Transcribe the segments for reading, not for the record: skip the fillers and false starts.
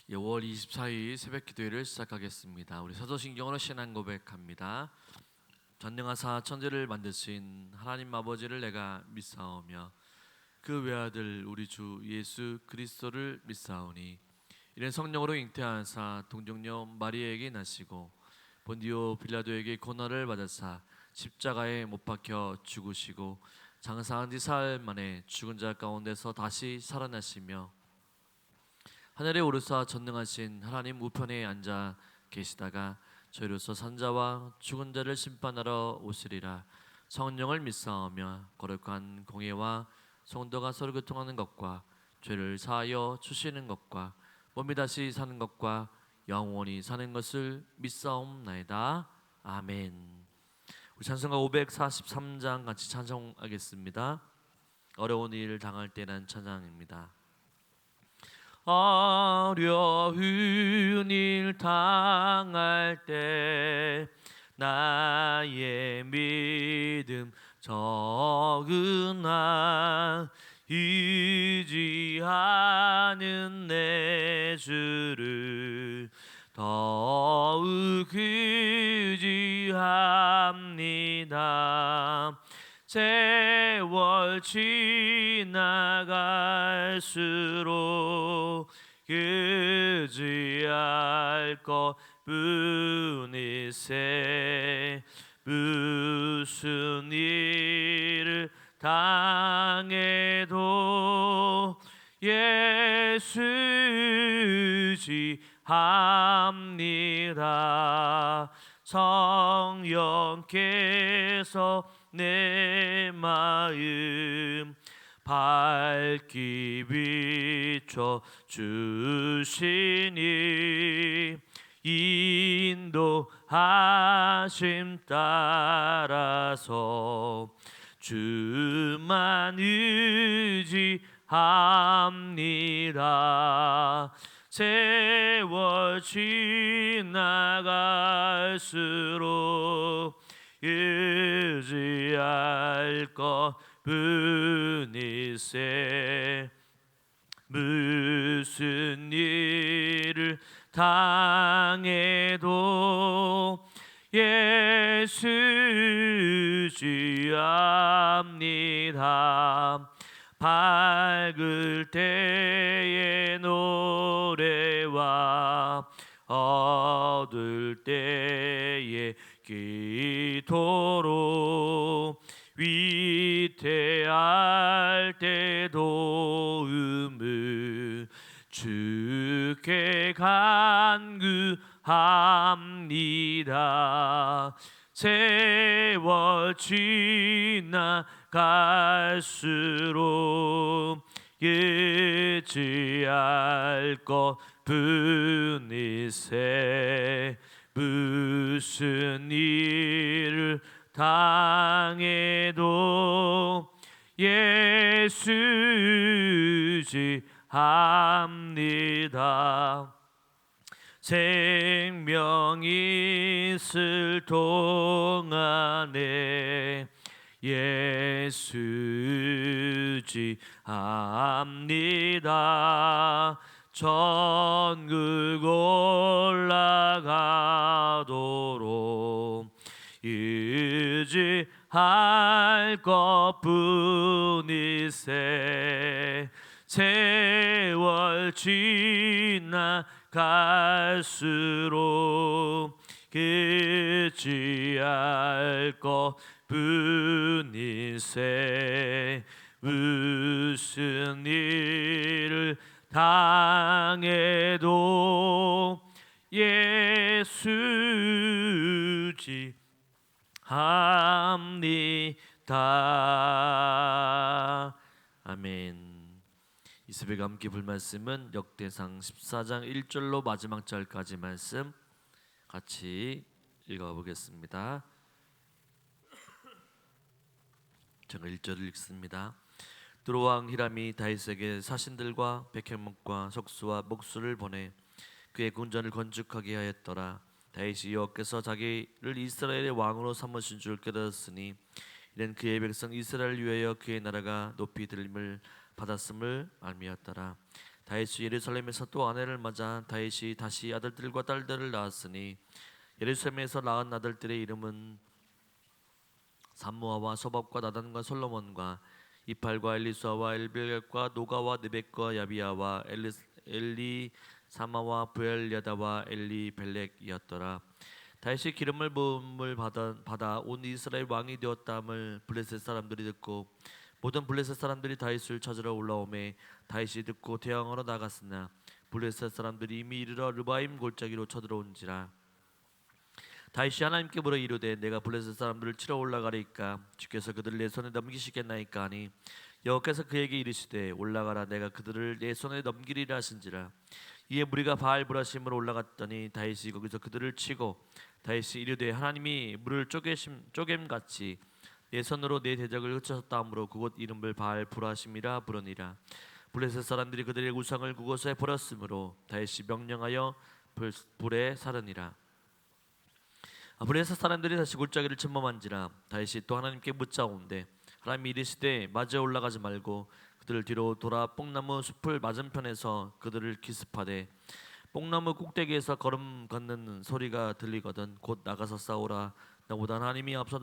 5월 24일 새벽 기도회를 시작하겠습니다. 우리 사도신경으로 신앙 고백합니다. 전능하사 천지를 만드신 하나님 아버지를 내가 믿사오며 그 외아들 우리 주 예수 그리스도를 믿사오니 이는 성령으로 잉태하사 동정녀 마리아에게 나시고 본디오 빌라도에게 고난을 받으사 십자가에 못 박혀 죽으시고 장사한 지 사흘 만에 죽은 자 가운데서 다시 살아나시며 하늘에 오르사 전능하신 하나님 우편에 앉아 계시다가 저희로서 산자와 죽은 자를 심판하러 오시리라. 성령을 믿사오며 거룩한 공예와 성도가 서로 교통하는 것과 죄를 사하여 주시는 것과 몸이 다시 사는 것과 영원히 사는 것을 믿사옵나이다. 아멘. 우리 찬송가 543장 같이 찬송하겠습니다. 어려운 일 당할 때란 찬양입니다. 어려운 일 당할 때 나의 믿음 적으나 의지하는 내 주를 더욱 의지합니다. 세월 지나갈수록 의지할 것뿐이세. 무슨 일을 당해도 예수 의지합니다. 성령께서 내 마음 밝히 비춰 주시니 인도하심 따라서 주만 의지합니다. 세월 지나갈수록 의지할 것뿐이세. 무슨 일을 당해도 예수 의지합니다. 밝을 때의 노래와 어두울 때의 기도로 위태할 때 도움을 주께 간구합니다. 세월 지나갈수록 의지할 것뿐이세. 무슨 일을 당해도 예수 의지합니다. 생명이 있을 동안에 예수 의지합니다. 천국 올라가도록 의지할 것뿐이세. 세월 지나갈수록 의지할 것뿐이세. 무슨 일을 당해도 예수 의지합니다. 아멘. 이 새벽 함께 볼 말씀은 역대상 14장 1절로 마지막 절까지 말씀 같이 읽어보겠습니다. 제가 1절을 읽습니다. 두로왕 히람이 다윗에게 사신들과 백향목과 석수와 목수를 보내 그의 군전을 건축하게 하였더라. 다윗이 여호와께서 자기를 이스라엘의 왕으로 삼으신 줄 깨달았으니 이는 그의 백성 이스라엘을 위하여 그의 나라가 높이 들림을 받았음을 알미었더라. 다윗이 예루살렘에서 또 아내를 맞아 다윗이 다시 아들들과 딸들을 낳았으니 예루살렘에서 낳은 아들들의 이름은 삼무아와 소밥과 나단과 솔로몬과 이팔과 엘리수아와 엘벨과 노가와 느벳과 야비야와 엘리사마와 부엘야다와 엘리벨렉이었더라. 다윗이 기름을 부음을 받아 온 이스라엘 왕이 되었다함을 블레셋 사람들이 듣고 모든 블레셋 사람들이 다윗을 찾으러 올라오매 다윗이 듣고 대항하러 나갔으나 블레셋 사람들이 이미 이르러 르바임 골짜기로 쳐들어온지라. 다윗이 하나님께 물어 이르되 내가 블레셋 사람들을 치러 올라가리이까 주께서 그들을 내 손에 넘기시겠나이까 하니 여호와께서 그에게 이르시되 올라가라 내가 그들을 내 손에 넘기리라 하신지라. 이에 무리가 바알 브라심으로 올라갔더니 다윗이 거기서 그들을 치고 다윗이 이르되 하나님이 물을 쪼겜같이 내 손으로 내 대적을 흩으셨다 하므로 그곳 이름을 바알 브라심이라 부르니라. 블레셋 사람들이 그들의 우상을 그곳에 버렸으므로 다윗이 명령하여 불에 사르니라. 블레셋 사람들이 다시 골짜기를 침범한지라. 다윗이 또 하나님께 묻자온대 하나님이 이르시되 마저 올라가지 말고 그들을 뒤로 돌아 뽕나무 숲을 맞은편에서 그들을 기습하되 뽕나무 꼭대기에서 걸음 걷는 소리가 들리거든 곧 나가서 싸우라. 너보다 하나님이 앞서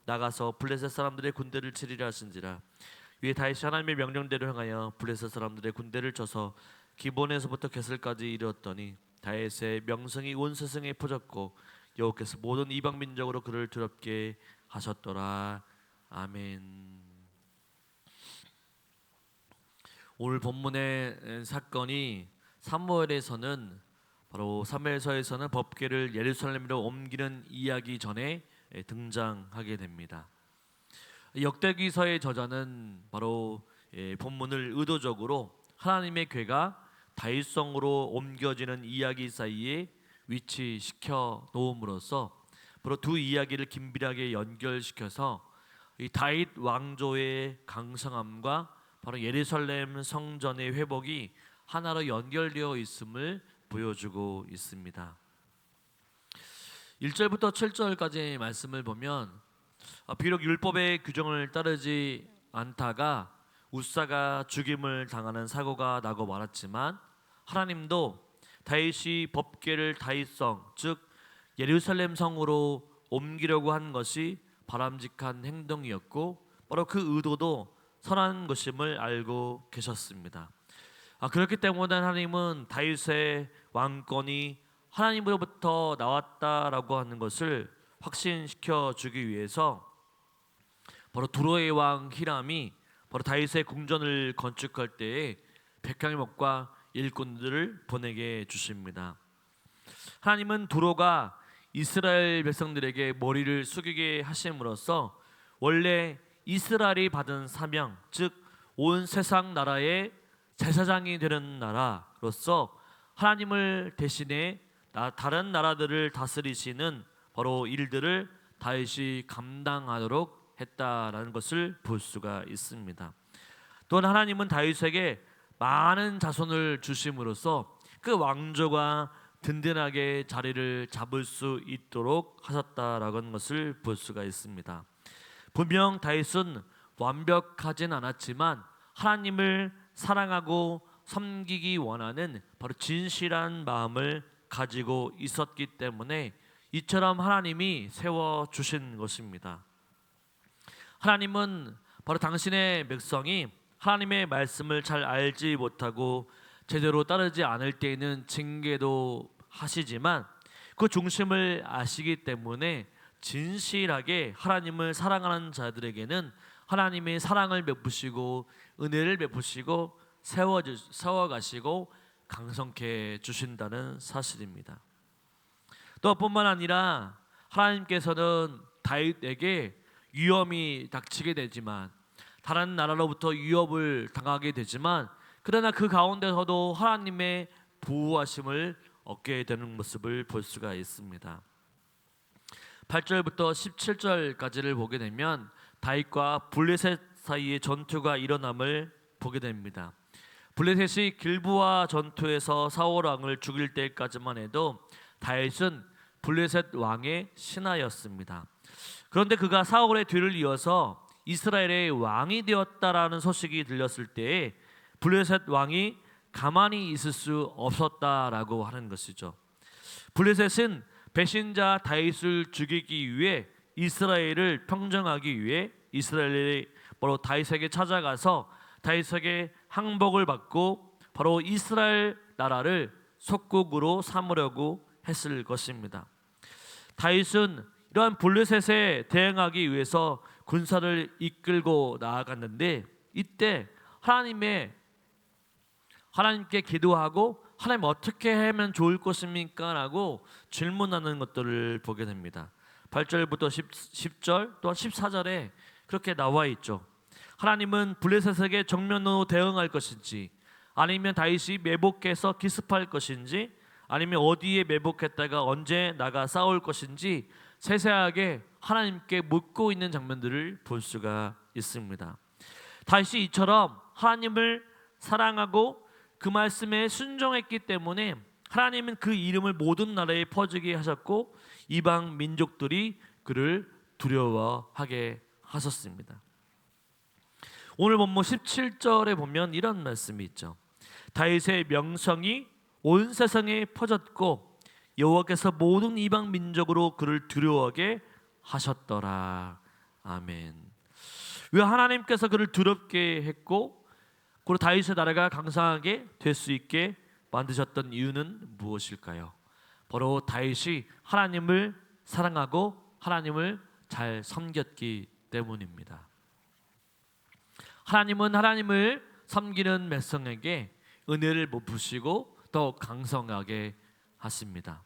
나가서 블레셋 사람들의 군대를 치리라 하신지라. 위에 다윗이 하나님의 명령대로 행하여 블레셋 사람들의 군대를 쳐서 기본에서부터 게슬까지 이르렀더니 다윗의 명성이 온 세상에 퍼졌고 여호와께서 모든 이방 민족으로 그를 두렵게 하셨더라. 아멘. 오늘 본문의 사건이 사무엘에서는 바로 사무엘서에서는 법궤를 예루살렘으로 옮기는 이야기 전에 등장하게 됩니다. 역대기서의 저자는 바로 본문을 의도적으로 하나님의 궤가 다윗성으로 옮겨지는 이야기 사이에 위치시켜 놓음으로써 바로 두 이야기를 긴밀하게 연결시켜서 이 다윗 왕조의 강성함과 바로 예루살렘 성전의 회복이 하나로 연결되어 있음을 보여주고 있습니다. 1절부터 7절까지의 말씀을 보면 비록 율법의 규정을 따르지 않다가 우사가 죽임을 당하는 사고가 나고 말았지만 하나님도 다윗이 법궤를 다윗성 즉 예루살렘 성으로 옮기려고 한 것이 바람직한 행동이었고 바로 그 의도도 선한 것임을 알고 계셨습니다. 그렇기 때문에 하나님은 다윗의 왕권이 하나님으로부터 나왔다라고 하는 것을 확신시켜 주기 위해서 바로 두로의 왕 히람이 바로 다윗의 궁전을 건축할 때에 백향목과 일꾼들을 보내게 주십니다. 하나님은 두로가 이스라엘 백성들에게 머리를 숙이게 하심으로써 원래 이스라엘이 받은 사명 즉 온 세상 나라의 제사장이 되는 나라로서 하나님을 대신해 다른 나라들을 다스리시는 바로 일들을 다윗이 감당하도록 했다라는 것을 볼 수가 있습니다. 또한 하나님은 다윗에게 많은 자손을 주심으로써 그 왕조가 든든하게 자리를 잡을 수 있도록 하셨다라는 것을 볼 수가 있습니다. 분명 다윗은 완벽하진 않았지만 하나님을 사랑하고 섬기기 원하는 바로 진실한 마음을 가지고 있었기 때문에 이처럼 하나님이 세워주신 것입니다. 하나님은 바로 당신의 백성이 하나님의 말씀을 잘 알지 못하고 제대로 따르지 않을 때에는 징계도 하시지만 그 중심을 아시기 때문에 진실하게 하나님을 사랑하는 자들에게는 하나님의 사랑을 베푸시고 은혜를 베푸시고 세워가시고 강성케 주신다는 사실입니다. 또 뿐만 아니라 하나님께서는 다윗에게 위험이 닥치게 되지만 다른 나라로부터 위협을 당하게 되지만 그러나 그 가운데서도 하나님의 보호하심을 얻게 되는 모습을 볼 수가 있습니다. 8절부터 17절까지를 보게 되면 다윗과 블레셋 사이의 전투가 일어남을 보게 됩니다. 블레셋이 길보아 전투에서 사울 왕을 죽일 때까지만 해도 다윗은 블레셋 왕의 신하였습니다. 그런데 그가 사울의 뒤를 이어서 이스라엘의 왕이 되었다라는 소식이 들렸을 때에 블레셋 왕이 가만히 있을 수 없었다라고 하는 것이죠. 블레셋은 배신자 다윗을 죽이기 위해 이스라엘을 평정하기 위해 이스라엘이 바로 다윗에게 찾아가서 다윗에게 항복을 받고 바로 이스라엘 나라를 속국으로 삼으려고 했을 것입니다. 다윗은 이러한 블레셋에 대응하기 위해서 군사를 이끌고 나아갔는데 이때 하나님께 기도하고 하나님 어떻게 하면 좋을 것입니까? 라고 질문하는 것들을 보게 됩니다. 8절부터 10절 또한 14절에 그렇게 나와 있죠. 하나님은 블레셋에게 정면으로 대응할 것인지, 아니면 다윗이 매복해서 기습할 것인지, 아니면 어디에 매복했다가 언제 나가 싸울 것인지 세세하게 하나님께 묻고 있는 장면들을 볼 수가 있습니다. 다윗이 이처럼 하나님을 사랑하고 그 말씀에 순종했기 때문에 하나님은 그 이름을 모든 나라에 퍼지게 하셨고 이방 민족들이 그를 두려워하게 하셨습니다. 오늘 본문 17절에 보면 이런 말씀이 있죠. 다윗의 명성이 온 세상에 퍼졌고 여호와께서 모든 이방 민족으로 그를 두려워하게 하셨더라. 아멘. 왜 하나님께서 그를 두렵게 했고 그리고 다윗의 나라가 강성하게 될 수 있게 만드셨던 이유는 무엇일까요? 바로 다윗이 하나님을 사랑하고 하나님을 잘 섬겼기 때문입니다. 하나님은 하나님을 섬기는 백성에게 은혜를 베푸시고 더 강성하게 하십니다.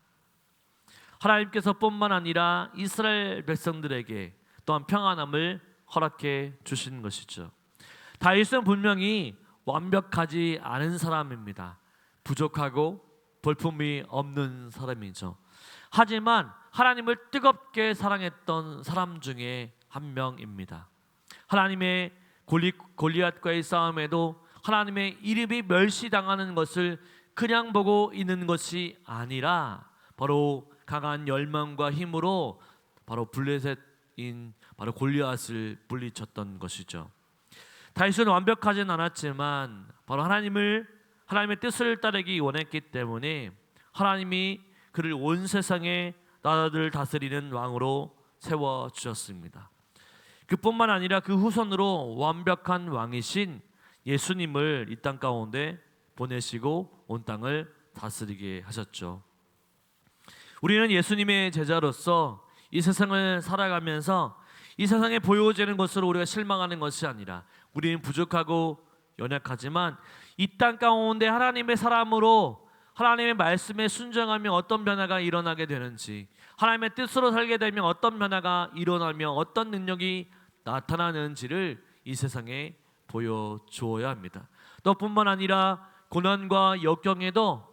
하나님께서 뿐만 아니라 이스라엘 백성들에게 또한 평안함을 허락해 주신 것이죠. 다윗은 분명히 완벽하지 않은 사람입니다. 부족하고 볼품이 없는 사람이죠. 하지만 하나님을 뜨겁게 사랑했던 사람 중에 한 명입니다. 하나님의 골리앗과의 싸움에도 하나님의 이름이 멸시당하는 것을 그냥 보고 있는 것이 아니라 바로 강한 열망과 힘으로 바로 블레셋인 바로 골리앗을 물리쳤던 것이죠. 다윗은 완벽하진 않았지만 바로 하나님의 뜻을 따르기 원했기 때문에 하나님이 그를 온 세상의 나라들을 다스리는 왕으로 세워주셨습니다. 그뿐만 아니라 그 후손으로 완벽한 왕이신 예수님을 이 땅 가운데 보내시고 온 땅을 다스리게 하셨죠. 우리는 예수님의 제자로서 이 세상을 살아가면서 이 세상에 보여지는 것으로 우리가 실망하는 것이 아니라 우리는 부족하고 연약하지만 이 땅 가운데 하나님의 사람으로 하나님의 말씀에 순종하며 어떤 변화가 일어나게 되는지, 하나님의 뜻으로 살게 되면 어떤 변화가 일어나며 어떤 능력이 나타나는지를 이 세상에 보여주어야 합니다. 또 뿐만 아니라 고난과 역경에도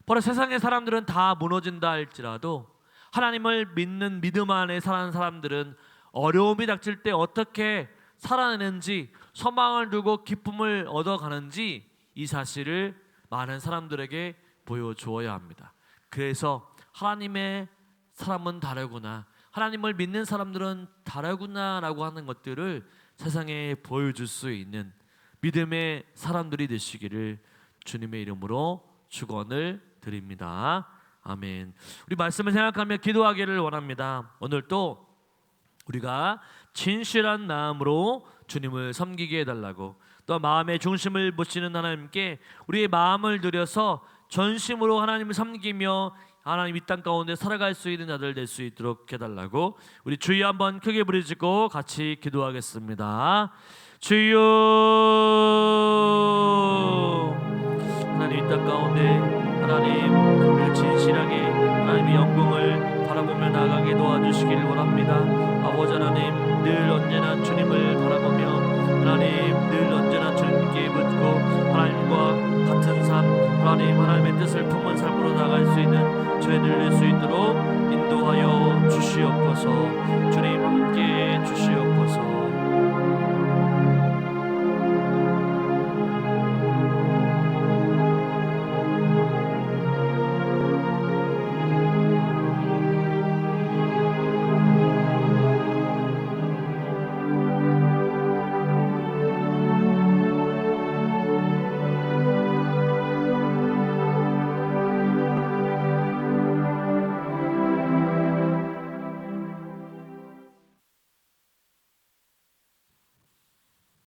바로 세상의 사람들은 다 무너진다 할지라도 하나님을 믿는 믿음 안에 사는 사람들은 어려움이 닥칠 때 어떻게 살아내는지, 소망을 두고 기쁨을 얻어가는지 이 사실을 많은 사람들에게 보여주어야 합니다. 그래서 하나님의 사람은 다르구나, 하나님을 믿는 사람들은 다르구나 라고 하는 것들을 세상에 보여줄 수 있는 믿음의 사람들이 되시기를 주님의 이름으로 축원을 드립니다. 아멘. 우리 말씀을 생각하며 기도하기를 원합니다. 오늘 또 우리가 진실한 마음으로 주님을 섬기게 해달라고, 또 마음의 중심을 보시는 하나님께 우리의 마음을 들여서 전심으로 하나님을 섬기며 하나님 이 땅 가운데 살아갈 수 있는 자들 될 수 있도록 해달라고 우리 주여 한번 크게 부르짖고 같이 기도하겠습니다. 주여, 하나님 이 땅 가운데 하나님 우리를 진실하게 하나님의 영광을 바라보며 나아가게 도와주시기를 원합니다. 아버지 하나님, 늘 언제나 주님을 바라보며 하나님 늘 언제나 주님께 묻고 하나님과 같은 삶, 하나님의 뜻을 품은 삶으로 나갈 수 있는 저희들 될 수 있도록 인도하여 주시옵소서.